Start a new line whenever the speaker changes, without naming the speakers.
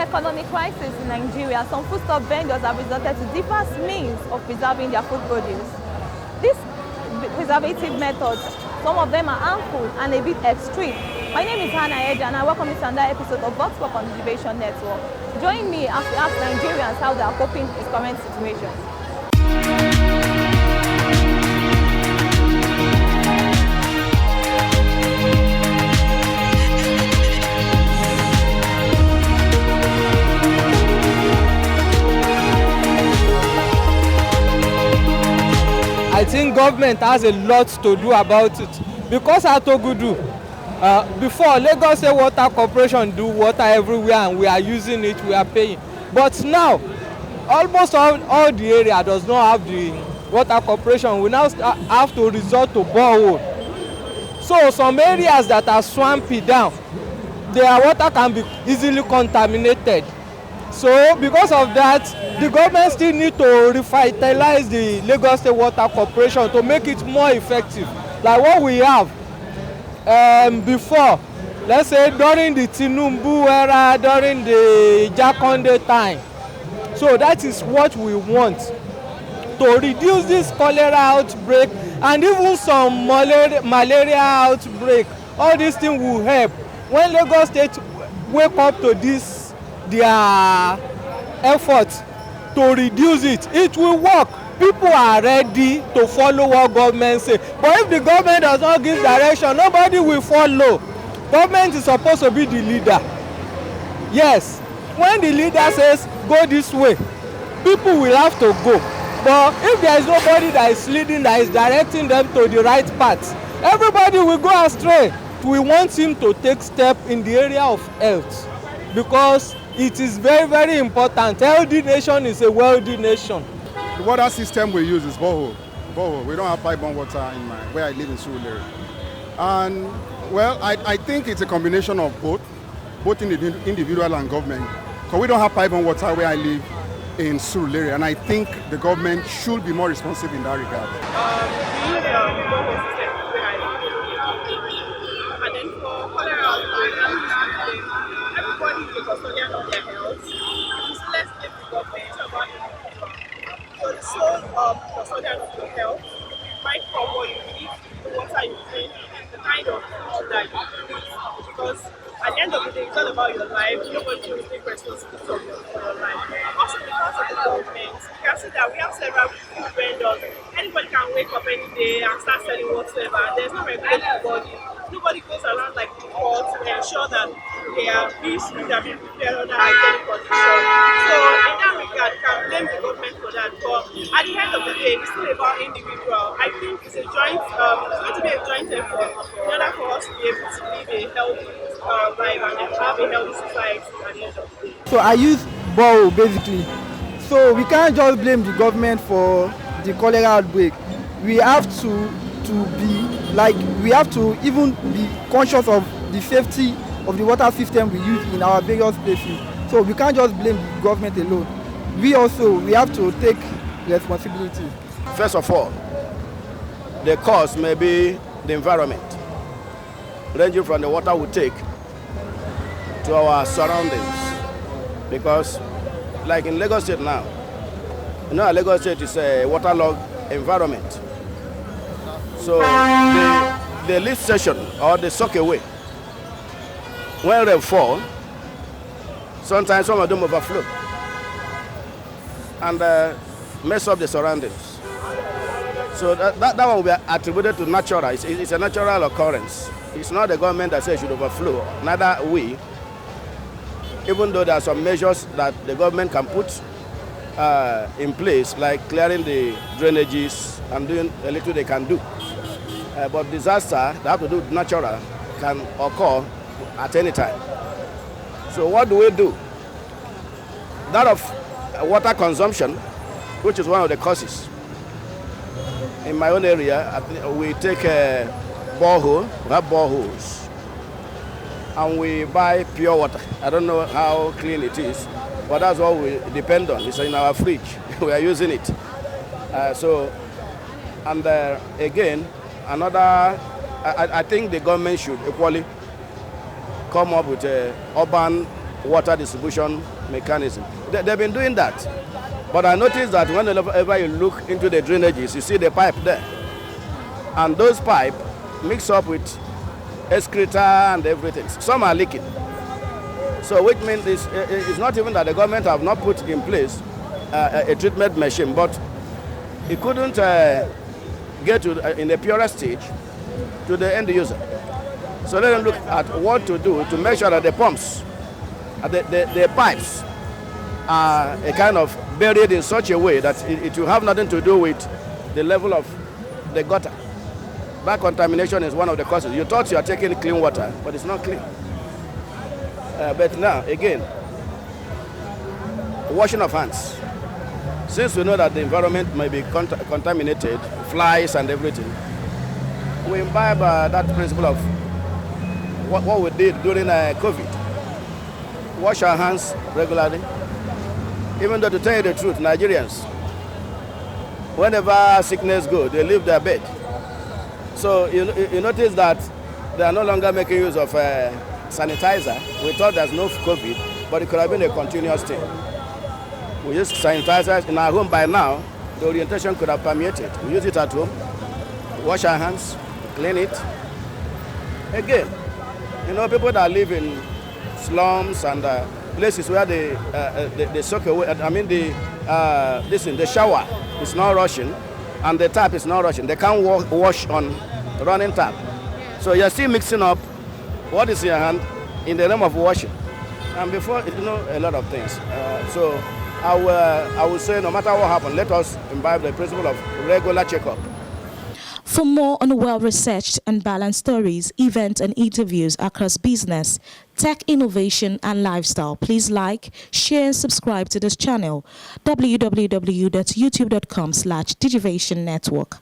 economic crisis in Nigeria, some foodstuff vendors have resorted to diverse means of preserving their food produce. These preservative methods, some of them are harmful and a bit extreme. My name is Hannah Edge and I welcome you to another episode of Foodstuff on the Innovation Network. Join me as we ask Nigerians how they are coping with current situation.
I think government has a lot to do about it because at Ogudu, before Lagos State Water Corporation do water everywhere and we are using it, we are paying. But now, almost all the area does not have the water corporation. We now have to resort to borehole. So some areas that are swampy down, their water can be easily contaminated. So because of that, the government still need to revitalize the Lagos State Water Corporation to make it more effective. Like what we have before, let's say during the Tinubu era, during the Jakonde time. So that is what we want, to reduce this cholera outbreak and even some malaria outbreak. All these things will help. When Lagos State wake up to this, their efforts to reduce it, it will work. People are ready to follow what government say. But if the government does not give direction, nobody will follow. Government is supposed to be the leader. Yes, when the leader says go this way, people will have to go. But if there is nobody that is leading, that is directing them to the right path, everybody will go astray. We want him to take step in the area of health, because it is very, very important. Healthy nation is a wealthy nation.
The water system we use is borehole. We don't have pipe-borne water where I live in Surulere. And well, I think it's a combination of both in the individual and government. Because we don't have pipe-borne water where I live in Surulere, and I think the government should be more responsive in that regard.
We use borehole system where I live. And then for cholera outbreak, everybody is a custodian of their health. It's less than the government about it. So the sole custodian of your health, right from what you eat, the water you drink, the kind of food that you eat. Because at the end of the day, it's all about your life. Nobody will take responsibility for your life. Also, because of the government, you can see that we have several food vendors. Anybody can wake up any day and start selling whatsoever. There's no regulatory body. Nobody goes around like the court to ensure that these food are being prepared under hygienic conditions. So in that regard, you can blame the government for that. But at the end of the day, it's still about individual. I think it's a joint, it's going to be a joint effort in order for us to be able to live a healthy life and have a healthy society at the end of the day.
So I use borehole basically. So we can't just blame the government for the cholera outbreak. We have to be like, we have to even be conscious of the safety of the water system we use in our various places. So we can't just blame the government alone. We have to take responsibility.
First of all, the cause may be the environment, ranging from the water we take to our surroundings. Because like in Lagos State now, you know, Lagos State is a waterlogged environment. So the lift station or the sockaway, when rain fall, sometimes some of them overflow and mess up the surroundings. So that one will be attributed to natural. It's a natural occurrence. It's not the government that says it should overflow, neither we. Even though there are some measures that the government can put in place, like clearing the drainages and doing a little they can do. But disaster that have to do with natural can occur at any time. So what do we do? That of water consumption, which is one of the causes. In my own area, we take a borehole, we have boreholes, and we buy pure water. I don't know how clean it is, but that's what we depend on. It's in our fridge. We are using it. Again, I think the government should equally come up with a urban water distribution mechanism. They've been doing that. But I noticed that whenever you look into the drainages, you see the pipe there. And those pipes mix up with excreta and everything. Some are leaking. So which means it's not even that the government have not put in place a treatment machine, but it couldn't get to in the purest stage to the end user. So let them look at what to do to make sure that the pumps, the pipes are a kind of buried in such a way that it will have nothing to do with the level of the gutter. That contamination is one of the causes. You thought you are taking clean water, but it's not clean. But now, again, washing of hands. Since we know that the environment may be contaminated, flies and everything, we imbibe that principle of what we did during COVID. Wash our hands regularly. Even though, to tell you the truth, Nigerians, whenever sickness goes, they leave their bed. So you notice that they are no longer making use of sanitizer. We thought there's no COVID, but it could have been a continuous thing. We use sanitizers in our home by now. The orientation could have permeated. We use it at home, wash our hands, clean it. Again, people that live in slums and places where they soak away. I mean, the shower is not rushing, and the tap is not rushing. They can't wash on running tap. So you're still mixing up what is in your hand in the name of washing. And before, a lot of things. So I will say, no matter what happens, let us imbibe the principle of regular checkup.
For more on well-researched and balanced stories, events and interviews across business, tech innovation and lifestyle, please like, share and subscribe to this channel, www.youtube.com/digivationnetwork.